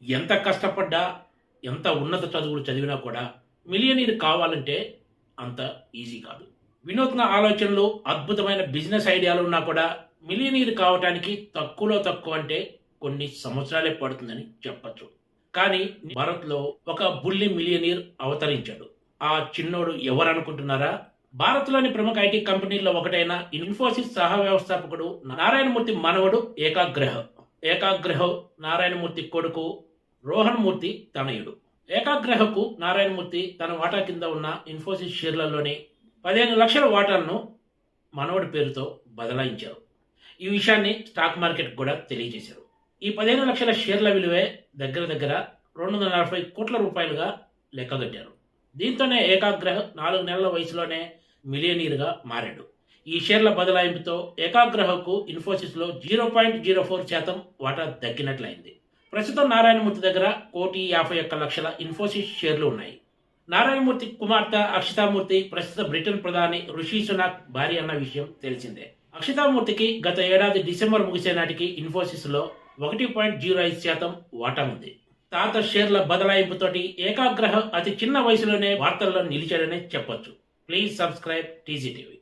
ఎంత కష్టపడ్డా, ఎంత ఉన్నత చదువులు చదివినా కూడా మిలియనీర్ కావాలంటే అంత ఈజీ కాదు. వినూత్న ఆలోచనలు, అద్భుతమైన బిజినెస్ ఐడియాలు ఉన్నా కూడా మిలియనీర్ కావటానికి తక్కువలో తక్కువ అంటే కొన్ని సంవత్సరాలే పడుతుందని చెప్పొచ్చు. కానీ భారత్‌లో ఒక బుల్లి మిలియనీర్ అవతరించాడు. ఆ చిన్నోడు ఎవరనుకుంటున్నారా? భారత్‌లోని ప్రముఖ ఐటీ కంపెనీల్లో ఒకటైన ఇన్ఫోసిస్ సహ వ్యవస్థాపకుడు నారాయణమూర్తి మనవడు ఏకాగ్రహ్. ఏకాగ్రహ్ నారాయణమూర్తి కొడుకు రోహన్ మూర్తి తనయుడు. ఏకాగ్రహకు నారాయణమూర్తి తన వాటా కింద ఉన్న ఇన్ఫోసిస్ షేర్లలోని 15 లక్షల వాటాలను మనవడి పేరుతో బదలాయించారు. ఈ విషయాన్ని స్టాక్ మార్కెట్ కూడా తెలియజేశారు. ఈ 15 లక్షల షేర్ల విలువే దగ్గర దగ్గర 240 కోట్ల రూపాయలుగా లెక్కగట్టారు. దీంతోనే ఏకాగ్రహ్ 4 నెలల వయసులోనే మిలియనీర్గా మారాడు. ఈ షేర్ల బదలాయింపుతో ఏకాగ్రహకు ఇన్ఫోసిస్లో 0.04% వాటా దక్కినట్లయింది. ప్రస్తుతం నారాయణమూర్తి దగ్గర 1,51,00,00,000 ఇన్ఫోసిస్ షేర్లు ఉన్నాయి. నారాయణమూర్తి కుమార్తె అక్షితామూర్తి ప్రస్తుత బ్రిటన్ ప్రధాని రిషి సునాక్ భార్య అన్న విషయం తెలిసిందే. అక్షితామూర్తికి గత ఏడాది డిసెంబర్ ముగిసే నాటికి ఇన్ఫోసిస్లో 1.05% వాటా ఉంది. తాత షేర్ల బదలాయింపుతోటి ఏకాగ్రహ అతి చిన్న వయసులోనే వార్తల్లో నిలిచాడనే చెప్పొచ్చు. Please subscribe TG TV.